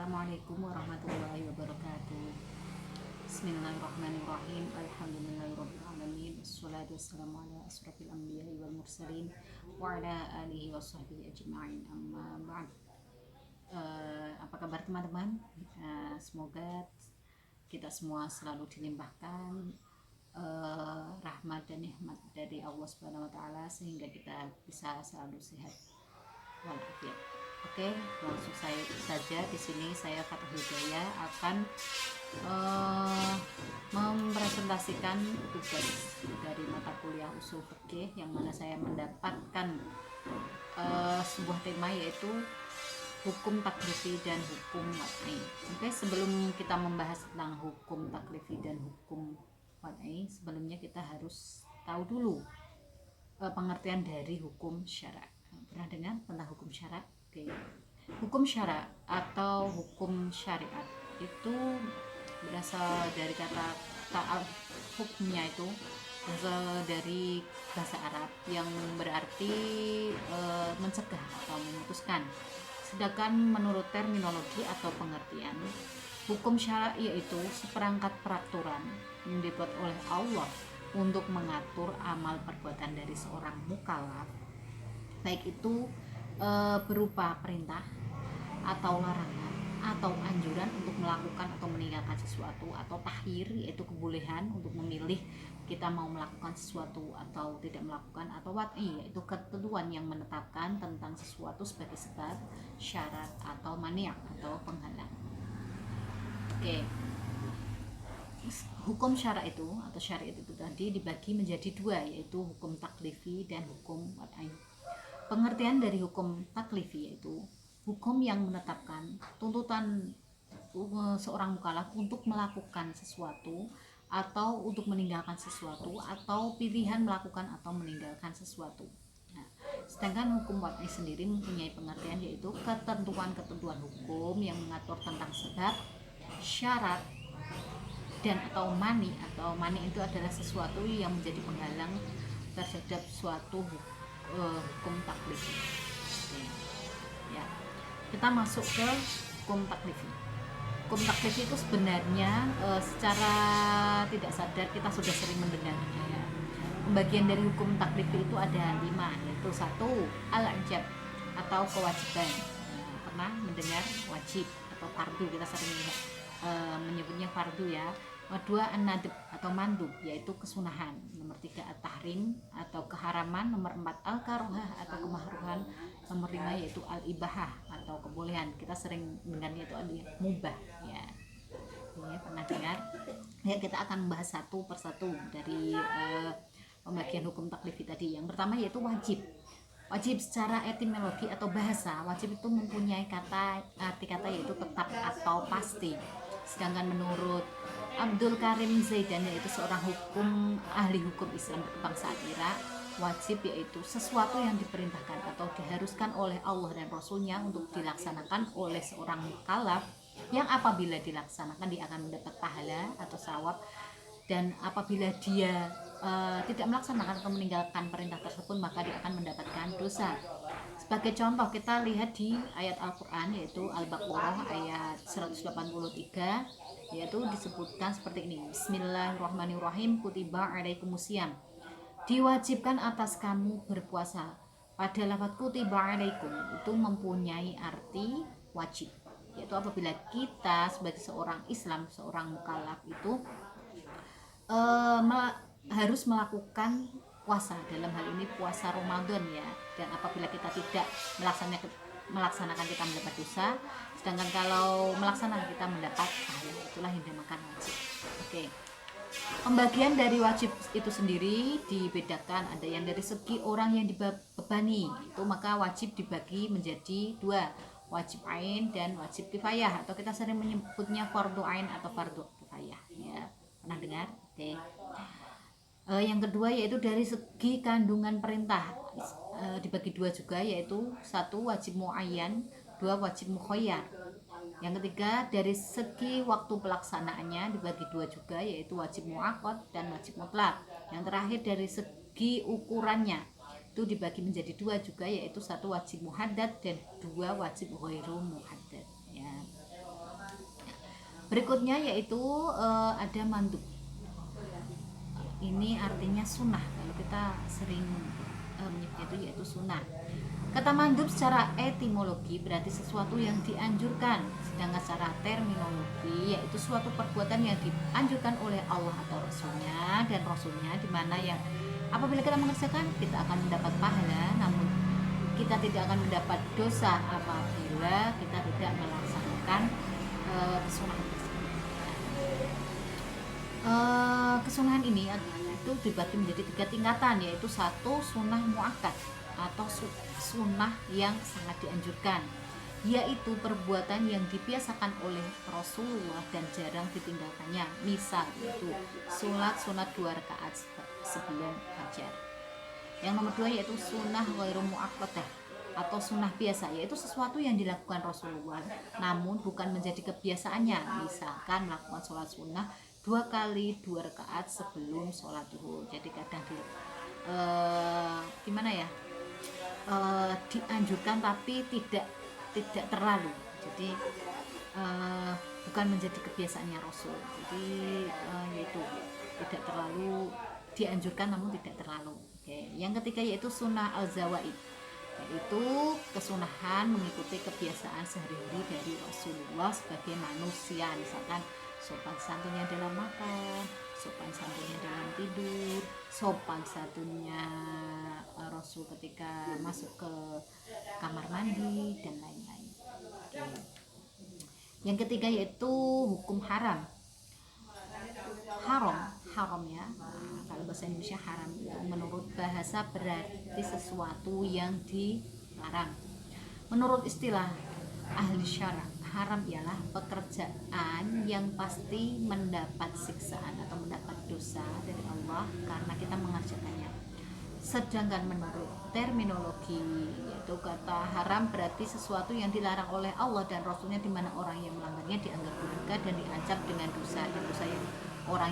Assalamualaikum warahmatullahi wabarakatuh. Bismillahirrahmanirrahim. Alhamdulillahirrahmanirrahim. Wassalatu wassalamu ala asrafil anbiya'i wal mursalin wa ala alihi wa sahbihi ajma'in. Amma ba'd. Apa kabar teman-teman? Semoga kita semua selalu dilimpahkan rahmat dan nikmat dari Allah Subhanahu wa taala sehingga kita bisa selalu sehat walafiat. Oke, langsung saja di sini saya Fatah Hidayah akan mempresentasikan tugas dari mata kuliah usul fikih yang mana saya mendapatkan sebuah tema yaitu hukum taklifi dan hukum wad'i. Oke, sebelum kita membahas tentang hukum taklifi dan hukum wad'i, sebelumnya kita harus tahu dulu pengertian dari hukum syara'. Pernah dengar tentang hukum syara'? Oke. Hukum syara' atau hukum syariat itu berasal dari kata ta'al, hukumnya itu berasal dari bahasa Arab yang berarti mencegah atau memutuskan. Sedangkan menurut terminologi atau pengertian, hukum syara' yaitu seperangkat peraturan yang dibuat oleh Allah untuk mengatur amal perbuatan dari seorang mukallaf, baik itu berupa perintah atau larangan atau anjuran untuk melakukan atau meninggalkan sesuatu, atau takhir yaitu kebolehan untuk memilih kita mau melakukan sesuatu atau tidak melakukan, atau wad'i yaitu ketentuan yang menetapkan tentang sesuatu sebagai sebab, syarat atau mani' atau penghalang. Oke. Hukum syara' itu atau syariat itu tadi dibagi menjadi dua, yaitu hukum taklifi dan hukum wad'i. Pengertian dari hukum taklifi yaitu hukum yang menetapkan tuntutan seorang mukallaf untuk melakukan sesuatu atau untuk meninggalkan sesuatu, atau pilihan melakukan atau meninggalkan sesuatu. Nah, sedangkan hukum wad'i sendiri mempunyai pengertian yaitu ketentuan-ketentuan hukum yang mengatur tentang sebab, syarat, dan atau mani itu adalah sesuatu yang menjadi penghalang terhadap suatu hukum taklifi. Ya, kita masuk ke hukum taklifi. Hukum taklifi itu sebenarnya secara tidak sadar kita sudah sering mendengarnya. Ya. Pembagian dari hukum taklifi itu ada 5, yaitu 1. Al-ijab atau kewajiban. Pernah mendengar wajib atau fardu, kita sering menyebutnya fardu ya. 2. An-nadb atau mandub yaitu kesunahan. Nomor 3. At-tahrim atau keharaman. Nomor 4. Al-karohah atau kemahruhan. Nomor 5 yaitu al-ibahah atau kebolehan. Kita sering mendengarnya itu al-mubah ya. Ya, pernah dengar? Ya, kita akan membahas satu persatu dari pembagian hukum taklifi tadi. Yang pertama yaitu wajib. Wajib secara etimologi atau bahasa, wajib itu mempunyai arti kata yaitu tetap atau pasti. Sedangkan menurut Abdul Karim Zaidan, yaitu seorang ahli hukum Islam berkebangsaan Irak, wajib yaitu sesuatu yang diperintahkan atau diharuskan oleh Allah dan Rasulnya untuk dilaksanakan oleh seorang mukallaf, yang apabila dilaksanakan dia akan mendapat pahala atau sawab, dan apabila dia tidak melaksanakan atau meninggalkan perintah tersebut maka dia akan mendapatkan dosa. Sebagai contoh kita lihat di ayat Al-Quran yaitu Al-Baqarah ayat 183, yaitu disebutkan seperti ini: Bismillahirrahmanirrahim. Kutiba alaikumusiyam, diwajibkan atas kamu berpuasa. Pada lafaz kutiba alaikum itu mempunyai arti wajib, yaitu apabila kita sebagai seorang Islam, seorang mukallaf itu harus melakukan puasa, dalam hal ini puasa Ramadan ya, dan apabila kita tidak melaksanakan kita mendapat dosa, sedangkan kalau melaksanakan kita mendapat pahala. Itulah yang dinamakan wajib. Oke. Pembagian dari wajib itu sendiri dibedakan, ada yang dari segi orang yang dibebani itu, maka wajib dibagi menjadi 2, wajib ain dan wajib kifayah, atau kita sering menyebutnya fardu ain atau fardu kifayah ya. Pernah dengar? Oke. Yang kedua yaitu dari segi kandungan perintah, dibagi 2 juga, yaitu 1 wajib muayyan, 2 wajib mukhayyar. Yang ketiga dari segi waktu pelaksanaannya dibagi 2 juga, yaitu wajib muaqqad dan wajib mutlak. Yang terakhir dari segi ukurannya itu dibagi menjadi 2 juga, yaitu 1 wajib muhaddad dan 2 wajib ghairu muhaddad ya. Berikutnya yaitu ada mandub. Ini artinya sunnah, kalau kita sering menyebutnya itu yaitu sunnah. Kata mandub secara etimologi berarti sesuatu yang dianjurkan, sedangkan secara terminologi yaitu suatu perbuatan yang dianjurkan oleh Allah atau Rasulnya, dan Rasulnya dimana yang apabila kita mengerjakan kita akan mendapat pahala, namun kita tidak akan mendapat dosa apabila kita tidak melaksanakan kesunahan tersebut. Kesunahan ini itu dibagi menjadi 3 tingkatan, yaitu 1 sunnah muakkad atau sunnah yang sangat dianjurkan, yaitu perbuatan yang dibiasakan oleh Rasulullah dan jarang ditinggalkannya. Misal itu sholat sunat 2 rakaat sebelum fajar. Yang nomor 2 yaitu sunnah ghairu muakkadah atau sunnah biasa, yaitu sesuatu yang dilakukan Rasulullah namun bukan menjadi kebiasaannya. Misalkan melakukan sholat sunnah 2 kali 2 rakaat sebelum sholat duhur. Jadi kadang dianjurkan tapi tidak terlalu. Jadi bukan menjadi kebiasaannya Rasul. Jadi yaitu tidak terlalu dianjurkan namun tidak terlalu. Oke. Yang ketiga yaitu sunnah al-zawaid, yaitu kesunahan mengikuti kebiasaan sehari-hari dari Rasulullah sebagai manusia. Misalkan sopan santunnya dalam makan, sopan santunnya dalam tidur, sopan santunnya Rasul ketika masuk ke kamar mandi dan lain-lain. Oke. Yang ketiga yaitu hukum haram. Haram ya. Kalau bahasa Indonesia haram itu menurut bahasa berarti sesuatu yang dilarang. Menurut istilah ahli syara, haram ialah pekerjaan yang pasti mendapat siksaan atau mendapat dosa dari Allah karena kita mengerjakannya. Sedangkan menurut terminologi, yaitu kata haram berarti sesuatu yang dilarang oleh Allah dan Rasulnya, di mana orang yang melanggarnya dianggap durhaka dan diancam dengan dosa yang orang.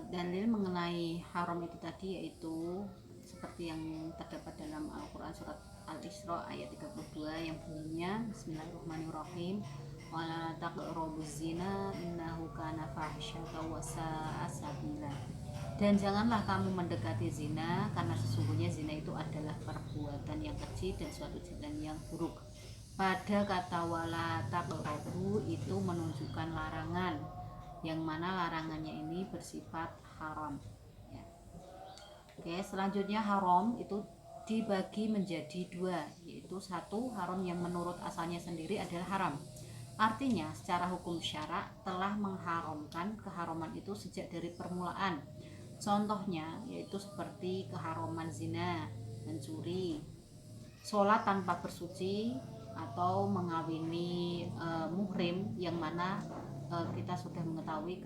Dalil mengenai haram itu tadi yaitu seperti yang terdapat dalam Al-Quran surat Al-Isra ayat 32 yang bunyinya Bismillahirrahmanirrahim, wala taqrabuz zina innahu kana fahisyatan wa sa'a sabila. Dan janganlah kamu mendekati zina karena sesungguhnya zina itu adalah perbuatan yang kecil dan suatu jalan yang buruk. Pada kata wala taqrabu itu menunjukkan larangan, yang mana larangannya ini bersifat haram ya. Oke, selanjutnya haram itu dibagi menjadi 2, yaitu 1 haram yang menurut asalnya sendiri adalah haram, artinya secara hukum syara telah mengharamkan keharaman itu sejak dari permulaan. Contohnya yaitu seperti keharaman zina, mencuri, sholat tanpa bersuci, atau mengawini muhrim yang mana kita sudah mengetahui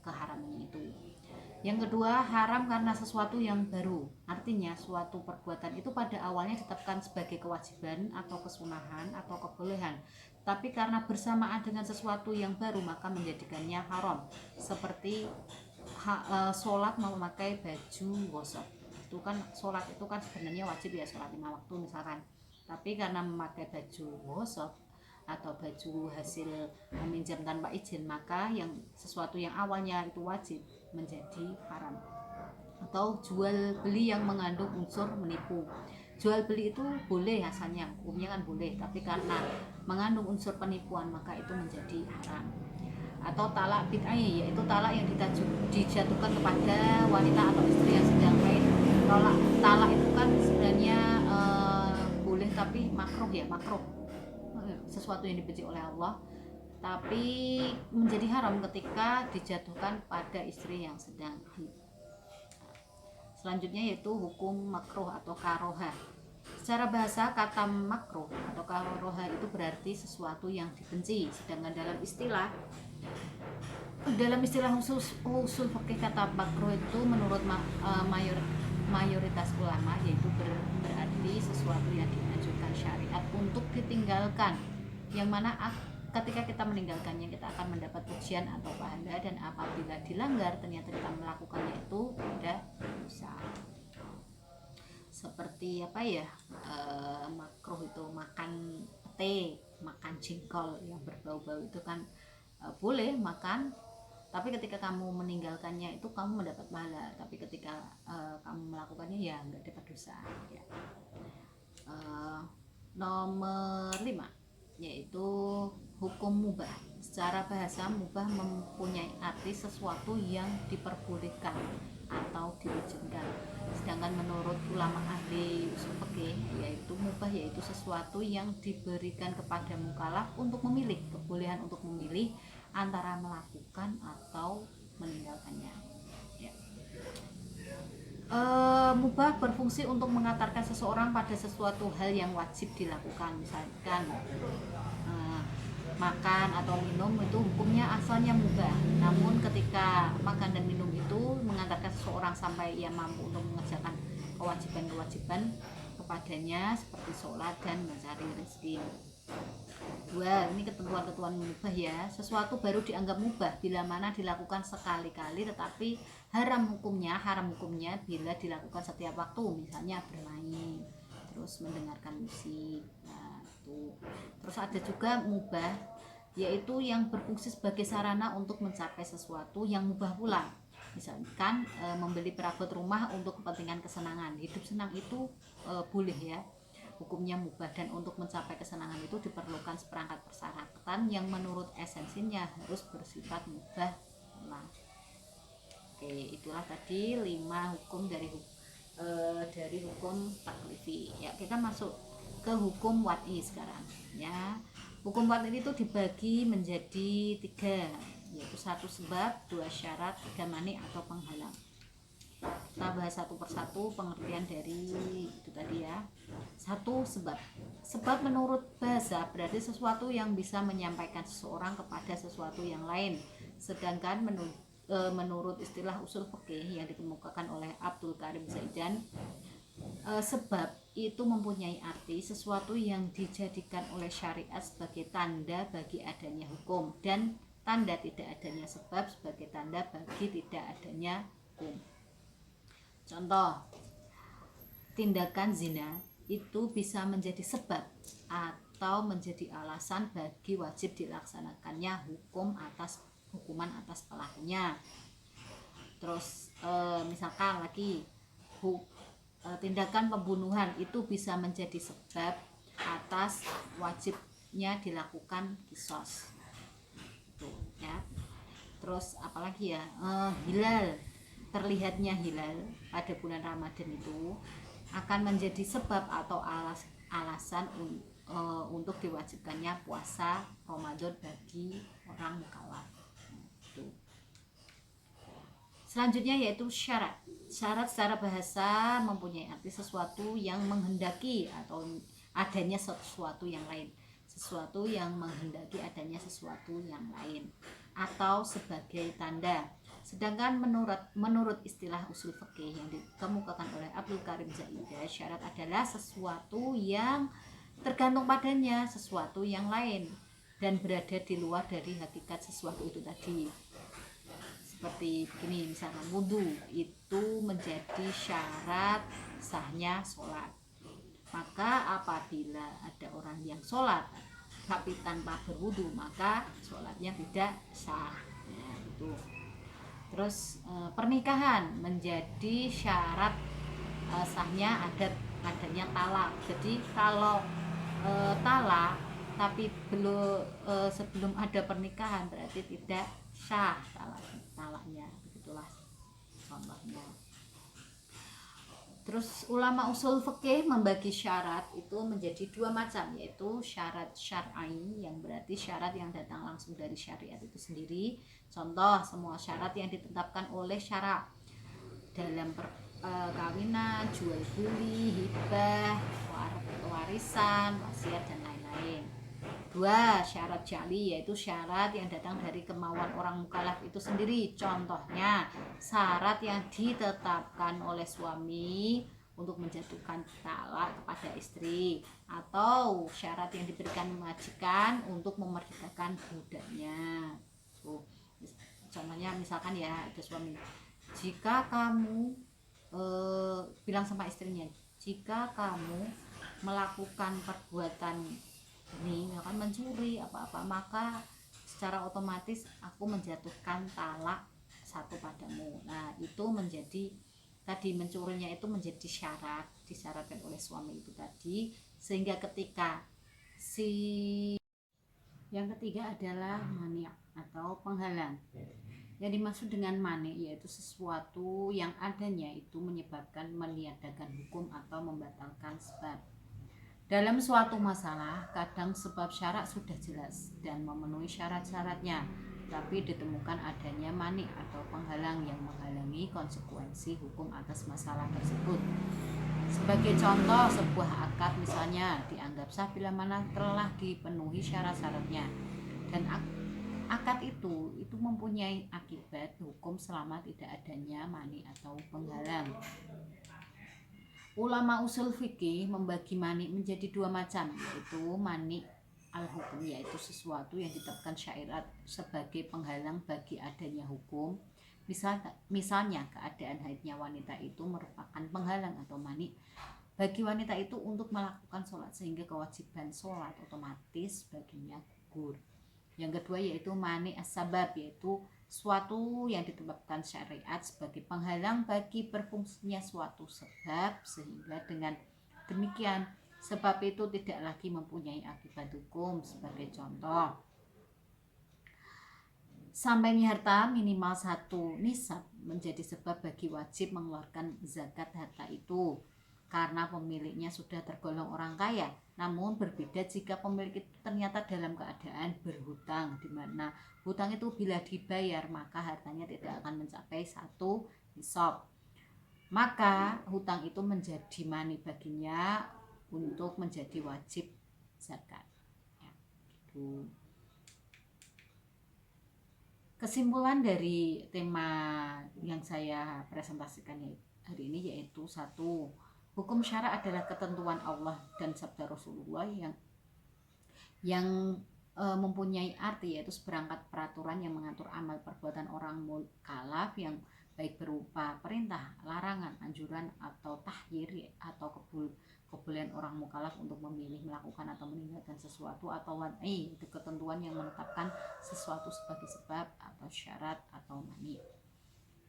keharamannya itu. Yang kedua, haram karena sesuatu yang baru, artinya suatu perbuatan itu pada awalnya ditetapkan sebagai kewajiban atau kesunahan atau kebolehan, tapi karena bersamaan dengan sesuatu yang baru maka menjadikannya haram. Seperti sholat memakai baju ghusl, itu kan sholat itu kan sebenarnya wajib ya, sholat 5 waktu misalkan, tapi karena memakai baju ghusl atau baju hasil meminjam tanpa izin, maka yang sesuatu yang awalnya itu wajib menjadi haram. Atau jual beli yang mengandung unsur menipu. Jual beli itu boleh asalnya, hukumnya kan boleh, tapi karena mengandung unsur penipuan maka itu menjadi haram. Atau talak bid'ah, yaitu talak yang dijatuhkan kepada wanita atau istri yang sedang haid. Talak itu kan sebenarnya boleh tapi makruh ya, sesuatu yang dibenci oleh Allah, tapi menjadi haram ketika dijatuhkan pada istri yang sedang haid. Selanjutnya yaitu hukum makruh atau karoha. Secara bahasa kata makruh atau karoha itu berarti sesuatu yang dibenci, sedangkan dalam istilah usul fikih kata makruh itu menurut mayoritas ulama yaitu berarti sesuatu yang dianjurkan syariat untuk ditinggalkan, yang mana ketika kita meninggalkannya kita akan mendapat pujian atau pahala, dan apabila dilanggar ternyata kita melakukannya itu tidak dosa. Seperti makruh itu makan pete makan jengkol yang berbau-bau itu kan boleh makan, tapi ketika kamu meninggalkannya itu kamu mendapat pahala, tapi ketika kamu melakukannya ya nggak dapat dosa ya. Nomor 5 yaitu hukum mubah. Secara bahasa, mubah mempunyai arti sesuatu yang diperbolehkan atau diizinkan. Sedangkan menurut ulama ahli usul fikih, yaitu mubah yaitu sesuatu yang diberikan kepada mukallaf untuk memilih, kebolehan untuk memilih antara melakukan atau meninggalkannya. Ya. Mubah berfungsi untuk mengantarkan seseorang pada sesuatu hal yang wajib dilakukan. Misalkan makan atau minum itu hukumnya asalnya mubah, namun ketika makan dan minum itu mengantarkan seseorang sampai ia mampu untuk mengerjakan kewajiban-kewajiban kepadanya seperti sholat dan mencari rezeki. 2. Ini ketentuan-ketentuan mubah ya. Sesuatu baru dianggap mubah bila mana dilakukan sekali-kali, tetapi haram hukumnya bila dilakukan setiap waktu, misalnya bermain, terus mendengarkan musik. Nah, itu. Terus ada juga mubah yaitu yang berfungsi sebagai sarana untuk mencapai sesuatu yang mubah pula. Misalkan membeli perabot rumah untuk kepentingan kesenangan. Hidup senang itu boleh ya, hukumnya mubah, dan untuk mencapai kesenangan itu diperlukan seperangkat persyaratan yang menurut esensinya harus bersifat mubah. Nah, oke, itulah tadi 5 hukum dari hukum taklifi. Ya, kita masuk ke hukum wad'i sekarang ya. Hukum wad'i itu dibagi menjadi 3, yaitu 1 sebab, 2 syarat, 3 mani atau penghalang. Kita bahas satu persatu pengertian dari itu tadi ya. 1. Sebab. Sebab menurut bahasa berarti sesuatu yang bisa menyampaikan seseorang kepada sesuatu yang lain. Sedangkan menurut istilah usul fikih yang dikemukakan oleh Abdul Karim Zaidan, sebab itu mempunyai arti sesuatu yang dijadikan oleh syariat sebagai tanda bagi adanya hukum, dan tanda tidak adanya sebab sebagai tanda bagi tidak adanya hukum. Contoh, tindakan zina itu bisa menjadi sebab atau menjadi alasan bagi wajib dilaksanakannya hukuman atas pelakunya. Terus misalkan lagi tindakan pembunuhan itu bisa menjadi sebab atas wajibnya dilakukan qisas. Tuh, ya. Terus apalagi ya, hilal, terlihatnya hilal pada bulan Ramadan itu akan menjadi sebab atau alasan untuk diwajibkannya puasa Ramadan bagi orang mukallaf. Selanjutnya yaitu syarat. Syarat secara bahasa mempunyai arti sesuatu yang menghendaki atau adanya sesuatu yang lain, sesuatu yang menghendaki adanya sesuatu yang lain, atau sebagai tanda. Sedangkan menurut istilah usul fikih yang dikemukakan oleh Abdul Karim Zaidan, syarat adalah sesuatu yang tergantung padanya sesuatu yang lain dan berada di luar dari hakikat sesuatu itu tadi. Seperti begini, misalnya wudhu itu menjadi syarat sahnya sholat. Maka apabila ada orang yang sholat tapi tanpa berwudhu, maka sholatnya tidak sah. Nah, itu. Terus pernikahan menjadi syarat sahnya adanya talak. Jadi kalau talak tapi sebelum ada pernikahan berarti tidak sah talaknya. Begitulah contohnya. Terus ulama usul fikih membagi syarat itu menjadi 2 macam, yaitu syarat syar'i yang berarti syarat yang datang langsung dari syariat itu sendiri. Contoh, semua syarat yang ditetapkan oleh syara dalam perkawinan, jual beli, hibah, warisan, wasiat dan lain-lain. 2. Syarat jali, yaitu syarat yang datang dari kemauan orang mukallaf itu sendiri. Contohnya, syarat yang ditetapkan oleh suami untuk menjatuhkan talak kepada istri, atau syarat yang diberikan majikan untuk memerdekakan budaknya. Contohnya misalkan ya, ada suami, jika kamu bilang sama istrinya, jika kamu melakukan perbuatan ini akan mencuri apa-apa, maka secara otomatis aku menjatuhkan talak satu padamu. Nah itu menjadi tadi, mencurinya itu menjadi syarat, disyaratkan oleh suami itu tadi, sehingga ketika si yang ketiga adalah mani' atau penghalang. Yang dimaksud dengan mani yaitu sesuatu yang adanya itu menyebabkan meniadakan hukum atau membatalkan sebab. Dalam suatu masalah, kadang sebab syarat sudah jelas dan memenuhi syarat-syaratnya, tapi ditemukan adanya mani atau penghalang yang menghalangi konsekuensi hukum atas masalah tersebut. Sebagai contoh, sebuah akad misalnya dianggap sah bila mana telah dipenuhi syarat-syaratnya, dan akad itu mempunyai akibat hukum selama tidak adanya mani atau penghalang. Ulama usul fikih membagi mani menjadi dua macam, yaitu mani al-hukum, yaitu sesuatu yang ditetapkan syariat sebagai penghalang bagi adanya hukum. Misalnya keadaan haidnya wanita itu merupakan penghalang atau mani bagi wanita itu untuk melakukan sholat, sehingga kewajiban sholat otomatis baginya gugur. Yang kedua yaitu mani as-sabab, yaitu suatu yang ditetapkan syariat sebagai penghalang bagi berfungsinya suatu sebab, sehingga dengan demikian sebab itu tidak lagi mempunyai akibat hukum. Sebagai contoh, sampainya harta minimal 1 nisab menjadi sebab bagi wajib mengeluarkan zakat harta itu karena pemiliknya sudah tergolong orang kaya. Namun berbeda jika pemilik itu ternyata dalam keadaan berhutang, di mana hutang itu bila dibayar maka hartanya tidak akan mencapai 1 nisab. Maka hutang itu menjadi mani baginya untuk menjadi wajib zakat. Ya, gitu. Kesimpulan dari tema yang saya presentasikan hari ini yaitu 1. Hukum syara adalah ketentuan Allah dan sabda Rasulullah yang mempunyai arti, yaitu seperangkat peraturan yang mengatur amal perbuatan orang mukallaf yang baik berupa perintah, larangan, anjuran atau tahyir atau kebolehan orang mukallaf untuk memilih, melakukan atau meninggalkan sesuatu, atau wad'i itu ketentuan yang menetapkan sesuatu sebagai sebab atau syarat atau mani.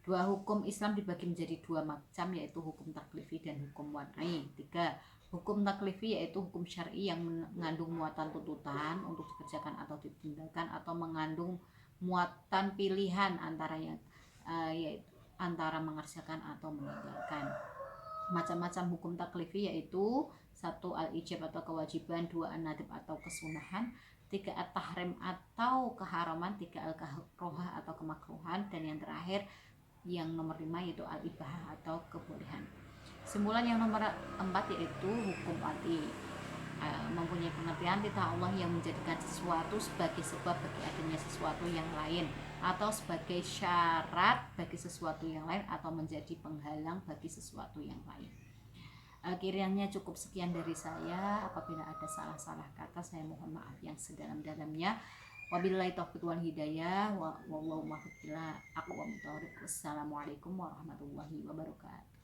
2. Hukum Islam dibagi menjadi 2 macam, yaitu hukum taklifi dan hukum wad'i. 3. Hukum taklifi yaitu hukum syar'i yang mengandung muatan tuntutan untuk dikerjakan atau ditinggalkan, atau mengandung muatan pilihan yaitu antara mengerjakan atau meninggalkan. Macam-macam hukum taklifi yaitu 1. Al-ijab atau kewajiban, 2. An-nadib atau kesunahan, 3. At-tahrim atau keharaman, 3. Al-kahrohah atau kemakruhan, dan yang terakhir yang nomor 5 yaitu al-ibahah atau kebolehan. Kesimpulan yang nomor 4 yaitu hukum wad'i, mempunyai pengertian titah Allah yang menjadikan sesuatu sebagai sebab bagi adanya sesuatu yang lain, atau sebagai syarat bagi sesuatu yang lain, atau menjadi penghalang bagi sesuatu yang lain. Kiranya cukup sekian dari saya. Apabila ada salah-salah kata, saya mohon maaf yang sedalam-dalamnya. Wabillahi taufiq wal hidayah, wallahu muwaffiq ila aqwamit thoriq. Wassalamualaikum warahmatullahi wabarakatuh.